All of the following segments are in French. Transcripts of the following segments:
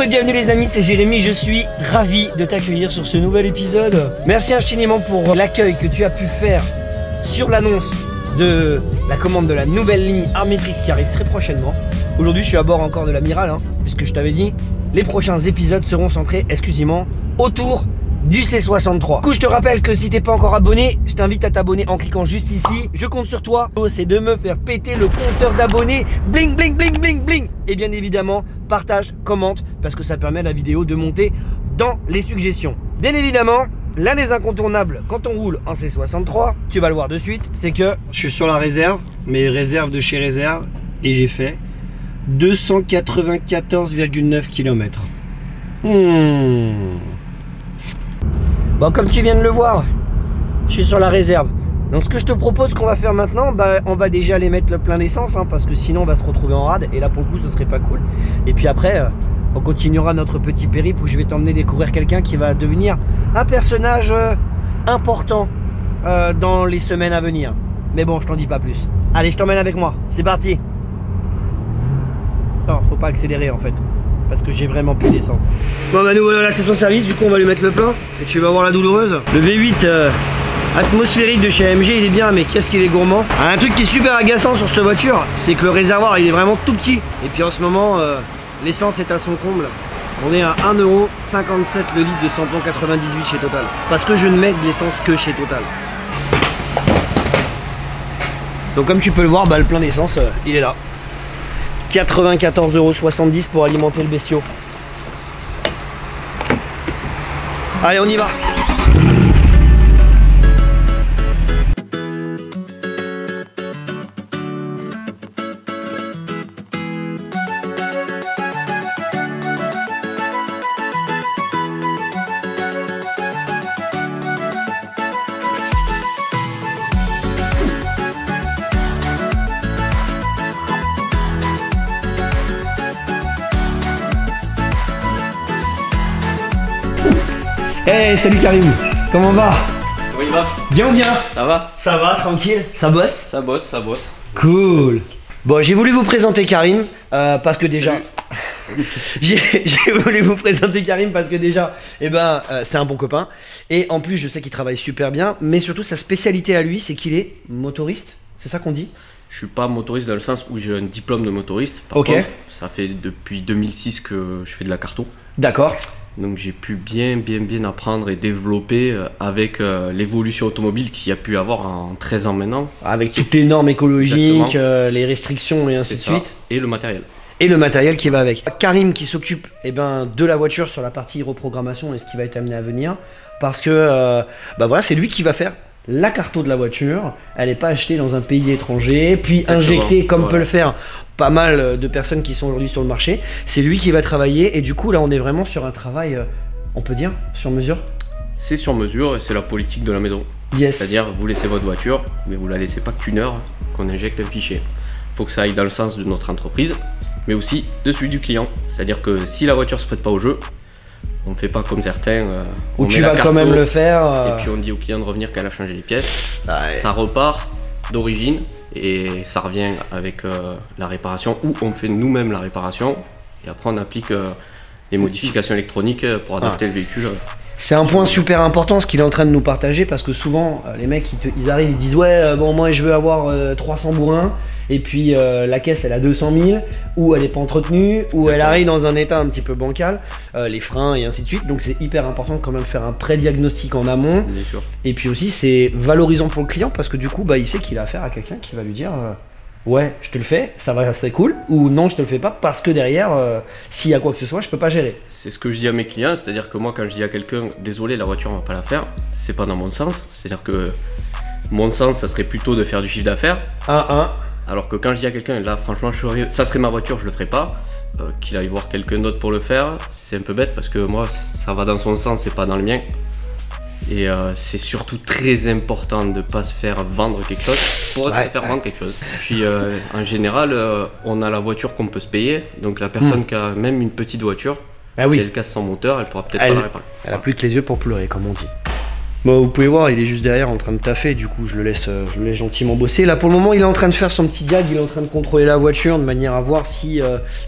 bienvenue les amis, c'est Jérémy, je suis ravi de t'accueillir sur ce nouvel épisode. Merci infiniment pour l'accueil que tu as pu faire sur l'annonce de la commande de la nouvelle ligne Armatrix qui arrive très prochainement. Aujourd'hui je suis à bord encore de l'Amiral, puisque je t'avais dit, les prochains épisodes seront centrés exclusivement autour du C63. Du coup je te rappelle que si t'es pas encore abonné, je t'invite à t'abonner en cliquant juste ici. Je compte sur toi, c'est de me faire péter le compteur d'abonnés. Bling bling bling bling bling. Et bien évidemment, partage, commente, parce que ça permet à la vidéo de monter dans les suggestions. Bien évidemment, l'un des incontournables quand on roule en C63, tu vas le voir de suite, c'est que je suis sur la réserve, mes réserves de chez Réserve, et j'ai fait 294,9 km. Bon, comme tu viens de le voir, je suis sur la réserve. Donc ce que je te propose qu'on va faire maintenant, on va déjà aller mettre le plein d'essence, parce que sinon on va se retrouver en rade, et là pour le coup ce serait pas cool. Et puis après, on continuera notre petit périple où je vais t'emmener découvrir quelqu'un qui va devenir un personnage important dans les semaines à venir. Mais bon, je t'en dis pas plus. Allez, je t'emmène avec moi, c'est parti. Non, faut pas accélérer en fait, parce que j'ai vraiment plus d'essence. Bon bah nous voilà à la station service, du coup on va lui mettre le plein et tu vas voir la douloureuse. Le V8 atmosphérique de chez AMG il est bien, mais qu'est-ce qu'il est gourmand. Un truc qui est super agaçant sur cette voiture, c'est que le réservoir il est vraiment tout petit. Et puis en ce moment l'essence est à son comble. On est à 1,57 € le litre de samplon 98 chez Total, parce que je ne mets de l'essence que chez Total. Donc comme tu peux le voir, le plein d'essence il est là. 94,70 € pour alimenter le bestiau. Allez, on y va. Hey, salut Karim, comment va? Oui, il va. Bien ou bien? Ça va? Ça va, tranquille? Ça bosse? Ça bosse, ça bosse. Cool. Bon, j'ai voulu vous présenter Karim parce que déjà... j'ai voulu vous présenter Karim parce que déjà, c'est un bon copain. Et en plus, je sais qu'il travaille super bien. Mais surtout, sa spécialité à lui, c'est qu'il est motoriste. C'est ça qu'on dit? Je suis pas motoriste dans le sens où j'ai un diplôme de motoriste. Par contre, ça fait depuis 2006 que je fais de la carto. D'accord. Donc j'ai pu bien apprendre et développer avec l'évolution automobile qu'il y a pu avoir en 13 ans maintenant. Avec toutes les normes écologiques, les restrictions et ainsi de suite. Et le matériel. Et le matériel qui va avec. Karim qui s'occupe de la voiture sur la partie reprogrammation et ce qui va être amené à venir. Parce que voilà, c'est lui qui va faire la carto de la voiture. Elle n'est pas achetée dans un pays étranger, puis injectée comme peut le faire pas mal de personnes qui sont aujourd'hui sur le marché. C'est lui qui va travailler et du coup là on est vraiment sur un travail, on peut dire, sur mesure. C'est sur mesure et c'est la politique de la maison. Yes. C'est-à-dire vous laissez votre voiture, mais vous la laissez pas qu'une heure qu'on injecte un fichier. Il faut que ça aille dans le sens de notre entreprise, mais aussi de celui du client. C'est-à-dire que si la voiture se prête pas au jeu, on ne fait pas comme certains. Où tu vas quand même le faire. Et puis on dit au client de revenir quand elle a changé les pièces. Ouais. Ça repart d'origine. Et ça revient avec la réparation, où on fait nous-mêmes la réparation et après on applique les modifications électroniques pour adapter le véhicule. C'est un point super important ce qu'il est en train de nous partager, parce que souvent les mecs ils arrivent, ils disent ouais bon moi je veux avoir 300 bourrins et puis la caisse elle a 200 000, ou elle est pas entretenue, ou elle arrive dans un état un petit peu bancal, les freins et ainsi de suite. Donc c'est hyper important de quand même faire un pré-diagnostic en amont. Bien sûr. Et puis aussi c'est valorisant pour le client, parce que du coup il sait qu'il a affaire à quelqu'un qui va lui dire ouais je te le fais, ça va, c'est cool, ou non je te le fais pas parce que derrière s'il y a quoi que ce soit je peux pas gérer. C'est ce que je dis à mes clients, c'est-à-dire que moi quand je dis à quelqu'un désolé la voiture on va pas la faire, c'est pas dans mon sens, c'est-à-dire que mon sens ça serait plutôt de faire du chiffre d'affaires. Alors que quand je dis à quelqu'un là franchement ça serait ma voiture, je le ferai pas, qu'il aille voir quelqu'un d'autre pour le faire, c'est un peu bête parce que moi ça va dans son sens et pas dans le mien. Et c'est surtout très important de ne pas se faire vendre quelque chose pour se faire vendre quelque chose. Puis en général, on a la voiture qu'on peut se payer. Donc la personne qui a même une petite voiture, si elle casse son moteur, elle pourra peut-être pas la réparer. Elle a plus que les yeux pour pleurer, comme on dit. Bon, vous pouvez voir, il est juste derrière en train de taffer, du coup je le laisse gentiment bosser. Là pour le moment il est en train de faire son petit gag, il est en train de contrôler la voiture de manière à voir si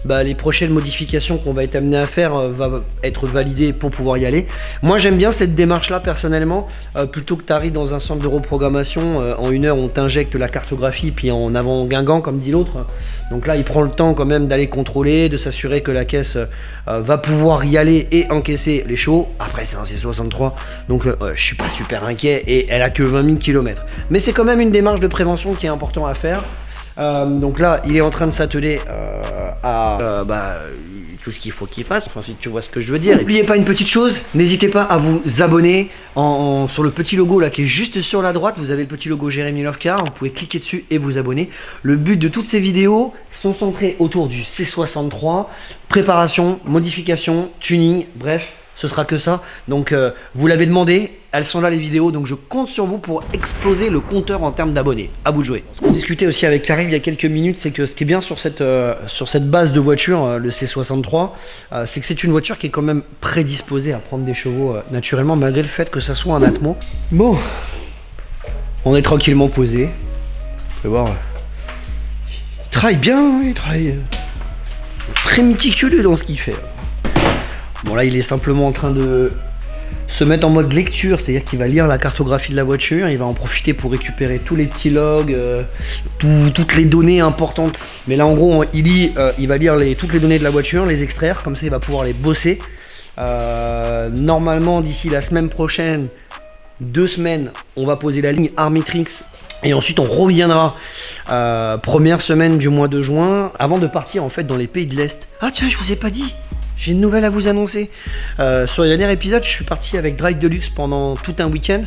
les prochaines modifications qu'on va être amené à faire va être validées pour pouvoir y aller. Moi j'aime bien cette démarche là personnellement, plutôt que tu arrives dans un centre de reprogrammation, en 1 heure on t'injecte la cartographie puis en avant Guingamp comme dit l'autre. Donc là il prend le temps quand même d'aller contrôler, de s'assurer que la caisse va pouvoir y aller et encaisser les chevaux. Après c'est un C63, donc je suis pas super inquiet et elle a que 20 000 km. Mais c'est quand même une démarche de prévention qui est important à faire. Donc là, il est en train de s'atteler à tout ce qu'il faut qu'il fasse, enfin si tu vois ce que je veux dire. N'oubliez pas une petite chose, n'hésitez pas à vous abonner sur le petit logo là qui est juste sur la droite. Vous avez le petit logo Jérémy Love Car, vous pouvez cliquer dessus et vous abonner. Le but de toutes ces vidéos sont centrées autour du C63, préparation, modification, tuning, bref. Ce sera que ça, donc vous l'avez demandé, elles sont là les vidéos, donc je compte sur vous pour exploser le compteur en termes d'abonnés. À vous de jouer. Ce qu'on discutait aussi avec Karim il y a quelques minutes, c'est que ce qui est bien sur cette base de voiture, le C63, c'est que c'est une voiture qui est quand même prédisposée à prendre des chevaux naturellement, malgré le fait que ça soit un Atmo. Bon, on est tranquillement posé. Vous pouvez voir, il travaille bien, il travaille très méticuleux dans ce qu'il fait. Bon là il est simplement en train de se mettre en mode lecture, c'est-à-dire qu'il va lire la cartographie de la voiture, il va en profiter pour récupérer tous les petits logs, toutes les données importantes. Mais là en gros il va lire toutes les données de la voiture, les extraire, comme ça il va pouvoir les bosser. Normalement d'ici la semaine prochaine, 2 semaines, on va poser la ligne Armitrix. Et ensuite on reviendra première semaine du mois de juin, avant de partir en fait dans les pays de l'Est. Ah tiens, je vous ai pas dit, j'ai une nouvelle à vous annoncer. Sur le dernier épisode, je suis parti avec Drive Deluxe pendant tout un week-end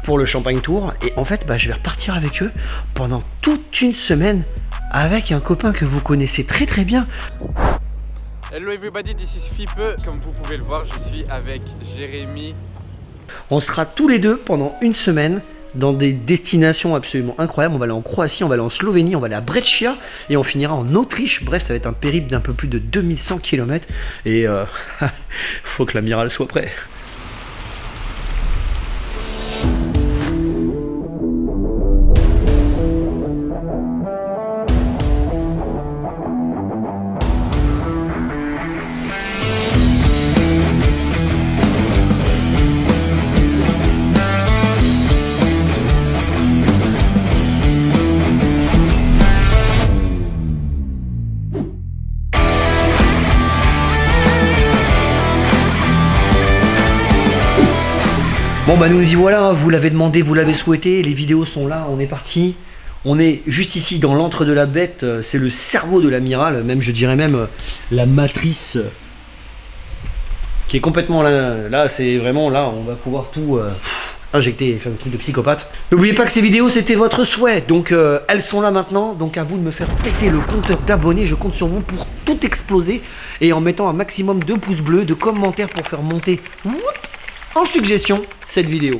pour le Champagne Tour. Et en fait, je vais repartir avec eux pendant toute une semaine avec un copain que vous connaissez très très bien. Hello everybody, this is Fipe. Comme vous pouvez le voir, je suis avec Jérémy. On sera tous les deux pendant une semaine dans des destinations absolument incroyables. On va aller en Croatie, on va aller en Slovénie, on va aller à Brescia et on finira en Autriche. Bref, ça va être un périple d'un peu plus de 2100 km et faut que l'amiral soit prêt. Bon nous y voilà, vous l'avez demandé, vous l'avez souhaité, les vidéos sont là, on est parti. On est juste ici dans l'antre de la bête, c'est le cerveau de l'amiral, même je dirais même la matrice qui est complètement là. Là c'est vraiment là, on va pouvoir tout injecter et faire un truc de psychopathe. N'oubliez pas que ces vidéos c'était votre souhait, donc elles sont là maintenant, donc à vous de me faire péter le compteur d'abonnés, je compte sur vous pour tout exploser et en mettant un maximum de pouces bleus, de commentaires pour faire monter en suggestion cette vidéo.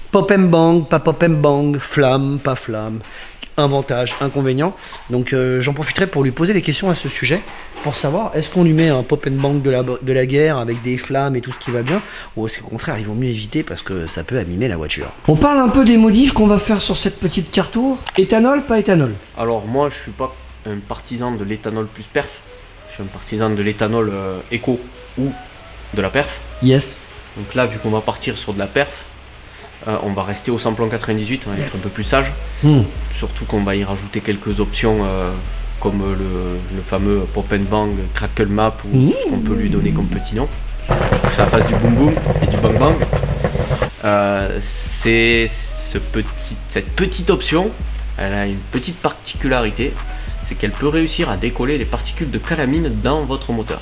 Pop and bang, pas pop and bang, flamme, pas flamme, avantage, inconvénient. Donc j'en profiterai pour lui poser des questions à ce sujet, pour savoir est-ce qu'on lui met un pop and bang de la guerre avec des flammes et tout ce qui va bien, ou est-ce qu'au contraire il vaut mieux éviter parce que ça peut abîmer la voiture. On parle un peu des modifs qu'on va faire sur cette petite cartour. Éthanol, pas éthanol? Alors moi je suis pas un partisan de l'éthanol plus perf, je suis un partisan de l'éthanol éco ou de la perf. Yes. Donc là, vu qu'on va partir sur de la perf, on va rester au samplon 98, on va être un peu plus sage. Surtout qu'on va y rajouter quelques options comme le fameux Pop and Bang, Crackle Map ou tout ce qu'on peut lui donner comme petit nom. Ça fasse du boom boom et du bang bang. Cette petite option, elle a une petite particularité, c'est qu'elle peut réussir à décoller les particules de calamine dans votre moteur.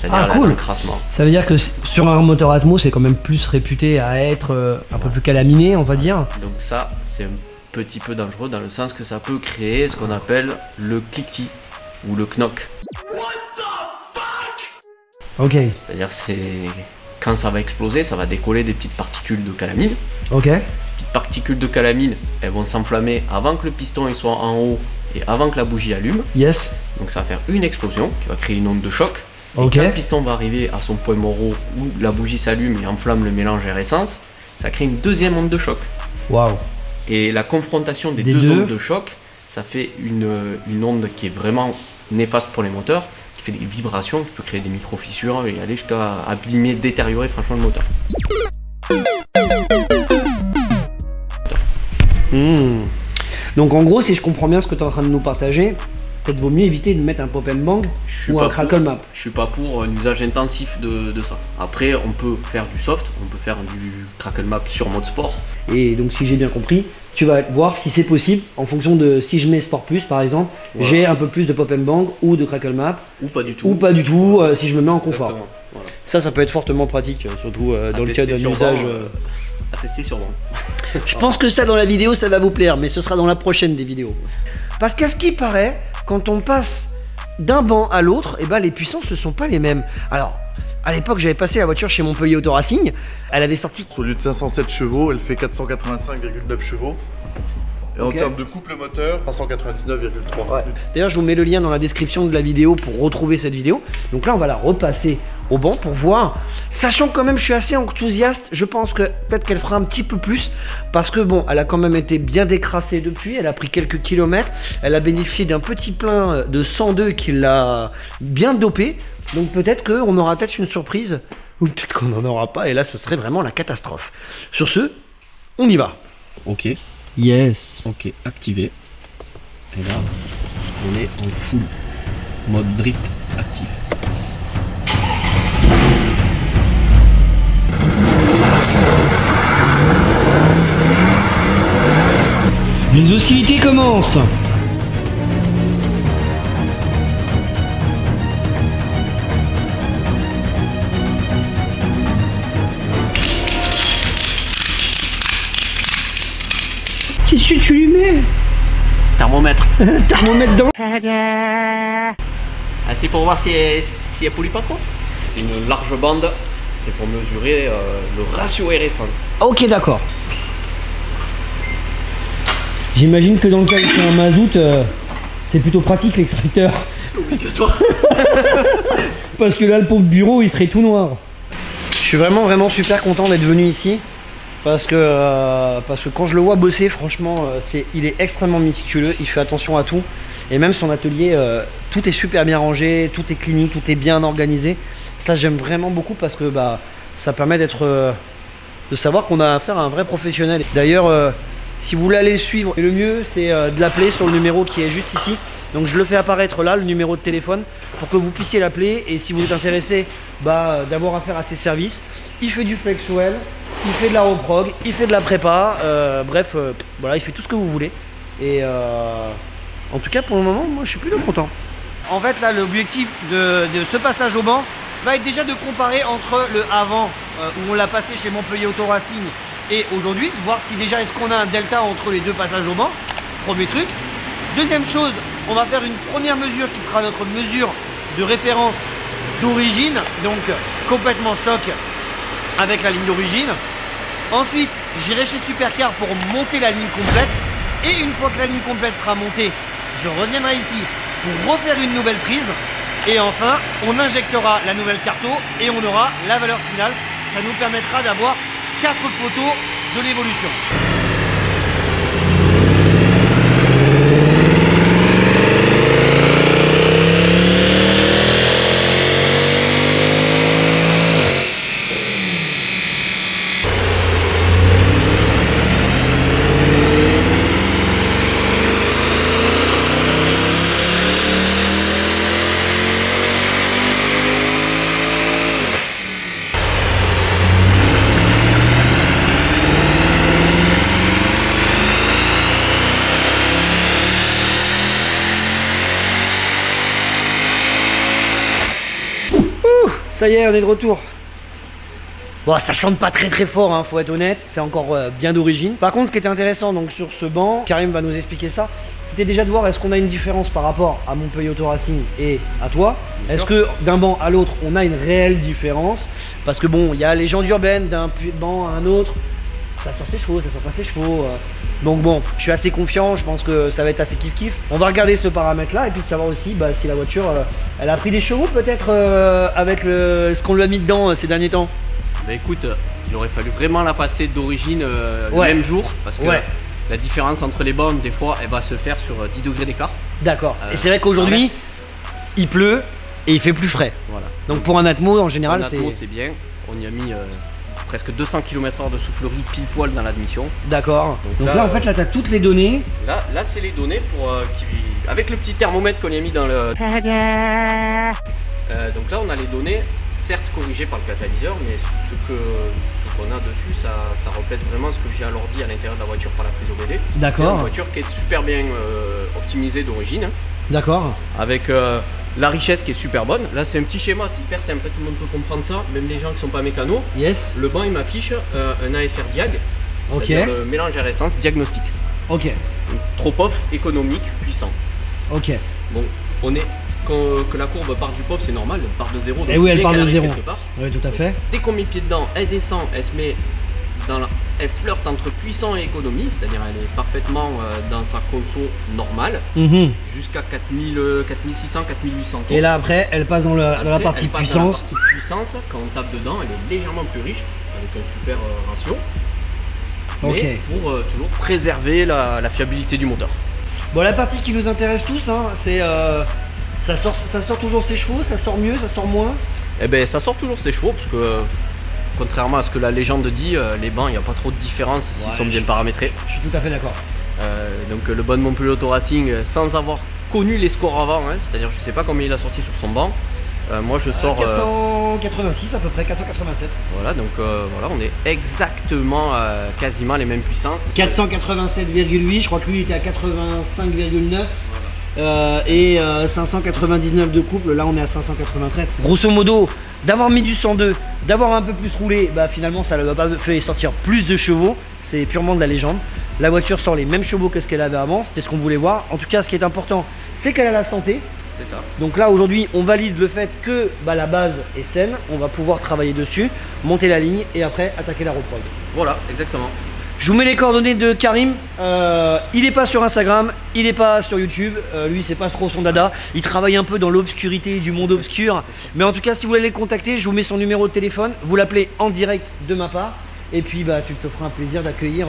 C'est-à-dire cool. Crassement. Ça veut dire que sur un moteur Atmo, c'est quand même plus réputé à être un peu plus calaminé, on va dire. Donc ça, c'est un petit peu dangereux dans le sens que ça peut créer ce qu'on appelle le cliquetis ou le knock. Ok. C'est-à-dire quand ça va exploser, ça va décoller des petites particules de calamine. Ok. Les petites particules de calamine, elles vont s'enflammer avant que le piston il soit en haut et avant que la bougie allume. Yes. Donc ça va faire une explosion qui va créer une onde de choc. Et quand le piston va arriver à son point mort où la bougie s'allume et enflamme le mélange air-essence, ça crée une deuxième onde de choc. Waouh. Et la confrontation des deux ondes de choc, ça fait une onde qui est vraiment néfaste pour les moteurs, qui fait des vibrations, qui peut créer des micro-fissures et aller jusqu'à abîmer, détériorer franchement le moteur. Donc en gros, si je comprends bien ce que tu es en train de nous partager, peut-être vaut mieux éviter de mettre un pop and bang ou un crackle map. Je suis pas pour un usage intensif de ça. Après, on peut faire du soft, on peut faire du crackle map sur mode sport. Et donc si j'ai bien compris, tu vas voir si c'est possible en fonction de si je mets Sport Plus par exemple, voilà. J'ai un peu plus de pop and bang ou de crackle map. Ou pas du tout. Ou pas du tout si je me mets en confort. Voilà. Ça peut être fortement pratique, surtout dans le cas d'un usage. À tester sur banc. Je pense que ça dans la vidéo ça va vous plaire, mais ce sera dans la prochaine des vidéos. Parce qu'à ce qui paraît, quand on passe d'un banc à l'autre, eh ben, les puissances ne sont pas les mêmes. Alors, à l'époque, j'avais passé la voiture chez Montpellier Auto Racing, elle avait sorti... Au lieu de 507 chevaux, elle fait 485,9 chevaux. Et en termes de couple moteur, 599,3. Ouais. D'ailleurs, je vous mets le lien dans la description de la vidéo pour retrouver cette vidéo. Donc là, on va la repasser au banc pour voir. Sachant quand même, je suis assez enthousiaste. Je pense que peut-être qu'elle fera un petit peu plus. Parce que bon, elle a quand même été bien décrassée depuis. Elle a pris quelques kilomètres. Elle a bénéficié d'un petit plein de 102 qui l'a bien dopé. Donc peut-être qu'on aura peut-être une surprise. Ou peut-être qu'on n'en aura pas. Et là, ce serait vraiment la catastrophe. Sur ce, on y va. Ok. Yes. Ok, activé. Et là, on est en full mode drift actif. Les hostilités commencent. Qu'est-ce que tu lui mets? Thermomètre. Thermomètre dans. Ah, c'est pour voir si elle pollue pas trop. C'est une large bande, c'est pour mesurer le ratio air-essence. Ok, d'accord. J'imagine que dans le cas où c'est un mazout, c'est plutôt pratique l'extracteur. Obligatoire. Parce que là, le pauvre bureau, il serait tout noir. Je suis vraiment super content d'être venu ici. Parce que quand je le vois bosser, franchement, il est extrêmement méticuleux, il fait attention à tout. Et même son atelier, tout est super bien rangé, tout est clinique, tout est bien organisé. Ça, j'aime vraiment beaucoup parce que ça permet de savoir qu'on a affaire à un vrai professionnel. D'ailleurs, si vous voulez aller le suivre, le mieux, c'est de l'appeler sur le numéro qui est juste ici. Donc je le fais apparaître là, le numéro de téléphone, pour que vous puissiez l'appeler. Et si vous êtes intéressé d'avoir affaire à ses services, il fait du flexwell, il fait de la reprog, il fait de la prépa, bref, voilà, il fait tout ce que vous voulez. Et en tout cas, pour le moment, moi, je suis plutôt content. En fait, là, l'objectif de ce passage au banc va être déjà de comparer entre le avant, où on l'a passé chez Montpellier Auto Racing, et aujourd'hui, de voir si déjà est-ce qu'on a un delta entre les deux passages au banc. Premier truc. Deuxième chose, on va faire une première mesure qui sera notre mesure de référence d'origine, donc complètement stock avec la ligne d'origine. Ensuite, j'irai chez Supercar pour monter la ligne complète. Et une fois que la ligne complète sera montée, je reviendrai ici pour refaire une nouvelle prise. Et enfin, on injectera la nouvelle carto et on aura la valeur finale. Ça nous permettra d'avoir 4 photos de l'évolution. Ça y est, on est de retour. Bon, ça chante pas très fort, hein, faut être honnête. C'est encore bien d'origine. Par contre, ce qui était intéressant donc sur ce banc, Karim va nous expliquer ça, c'était déjà de voir est-ce qu'on a une différence par rapport à Montpellier Auto Racing et à toi. Est-ce que d'un banc à l'autre, on a une réelle différence? Parce que bon, il y a les gens d'urbaine, d'un banc à un autre. ça sort ses chevaux, ça sort pas ses chevaux. Donc bon, je suis assez confiant, je pense que ça va être assez kiff-kiff. On va regarder ce paramètre-là et puis savoir aussi si la voiture, elle a pris des chevaux peut-être avec ce qu'on lui a mis dedans ces derniers temps. Bah écoute, il aurait fallu vraiment la passer d'origine le même jour parce que la différence entre les bornes, des fois, elle va se faire sur 10 degrés d'écart. D'accord. Et c'est vrai qu'aujourd'hui, il pleut et il fait plus frais. Voilà. Donc pour un Atmo, en général, c'est bien. On y a mis presque 200 km/h de soufflerie pile poil dans l'admission. D'accord. Donc là, en fait, là, tu as toutes les données. Là c'est les données pour avec le petit thermomètre qu'on y a mis dans le. Donc là, on a les données, certes corrigées par le catalyseur, mais ce qu'on a dessus, ça reflète vraiment ce que j'ai à l'ordi à l'intérieur de la voiture par la prise OBD. D'accord. C'est une voiture qui est super bien optimisée d'origine. D'accord. Avec la richesse qui est super bonne. Là, c'est un petit schéma, c'est hyper simple, tout le monde peut comprendre ça, même les gens qui sont pas mécanos. Yes. Le banc, il m'affiche un AFR Diag, c'est-à-dire mélange air essence diagnostic. Ok. Trop off, économique, puissant. Ok. Bon, on est que la courbe part du pop, c'est normal, elle part de zéro. Et oui, elle part de zéro. Oui, tout à fait. Dès qu'on met pied dedans, elle descend, elle se met elle flirte entre puissant et économie, c'est-à-dire elle est parfaitement dans sa conso normale, jusqu'à 4600, 4800 tours. Et là après, elle passe dans la partie puissance. Dans la partie puissance, quand on tape dedans, elle est légèrement plus riche, avec un super ratio. Mais pour toujours préserver la fiabilité du moteur. Bon, la partie qui nous intéresse tous, hein, c'est ça sort toujours ses chevaux, ça sort mieux, ça sort moins. Eh ben ça sort toujours ses chevaux parce que contrairement à ce que la légende dit, les bancs, il n'y a pas trop de différence s'ils sont bien paramétrés. Je suis tout à fait d'accord. Donc le bon Montpellier Auto Racing, sans avoir connu les scores avant, hein, c'est-à-dire je sais pas combien il a sorti sur son banc. Moi je sors 486 à peu près, 487. Voilà, donc voilà, on est exactement quasiment les mêmes puissances. 487,8, je crois que lui il était à 85,9. Et 599 de couple, là on est à 593. Grosso modo, d'avoir mis du 102, d'avoir un peu plus roulé, bah finalement ça ne va pas fait sortir plus de chevaux, c'est purement de la légende. La voiture sort les mêmes chevaux que ce qu'elle avait avant, c'était ce qu'on voulait voir. En tout cas, ce qui est important, c'est qu'elle a la santé. C'est ça. Donc là aujourd'hui, on valide le fait que la base est saine, on va pouvoir travailler dessus, monter la ligne et après attaquer la reprendre. Voilà, exactement. Je vous mets les coordonnées de Karim, il n'est pas sur Instagram, il n'est pas sur YouTube, lui c'est pas trop son dada, il travaille un peu dans l'obscurité du monde obscur, mais en tout cas si vous voulez les contacter, je vous mets son numéro de téléphone, vous l'appelez en direct de ma part, et puis tu te feras un plaisir d'accueillir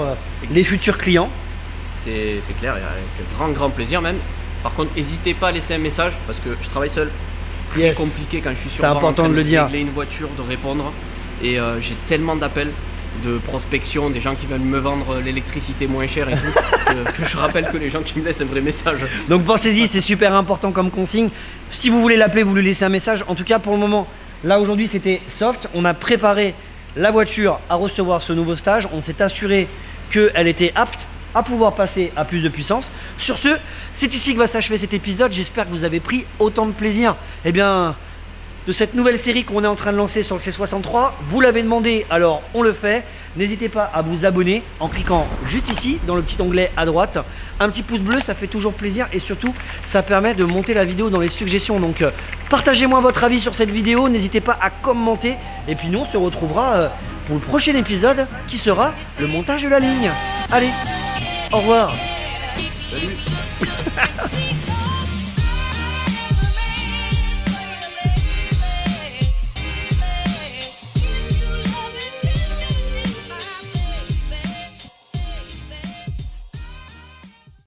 les futurs clients. C'est clair, avec grand plaisir même. Par contre, n'hésitez pas à laisser un message, parce que je travaille seul, très compliqué quand je suis sur c'est important de le dire. Régler une voiture, de répondre, et j'ai tellement d'appels de prospection, des gens qui veulent me vendre l'électricité moins chère et tout, que je rappelle que les gens qui me laissent un vrai message. Donc pensez-y, c'est super important comme consigne. Si vous voulez l'appeler, vous lui laissez un message. En tout cas pour le moment, là aujourd'hui c'était soft. On a préparé la voiture à recevoir ce nouveau stage. On s'est assuré qu'elle était apte à pouvoir passer à plus de puissance. Sur ce, c'est ici que va s'achever cet épisode. J'espère que vous avez pris autant de plaisir de cette nouvelle série qu'on est en train de lancer sur le C63. Vous l'avez demandé, alors on le fait. N'hésitez pas à vous abonner en cliquant juste ici dans le petit onglet à droite. Un petit pouce bleu, ça fait toujours plaisir et surtout ça permet de monter la vidéo dans les suggestions. Donc partagez-moi votre avis sur cette vidéo, n'hésitez pas à commenter. Et puis nous on se retrouvera pour le prochain épisode qui sera le montage de la ligne. Allez, au revoir.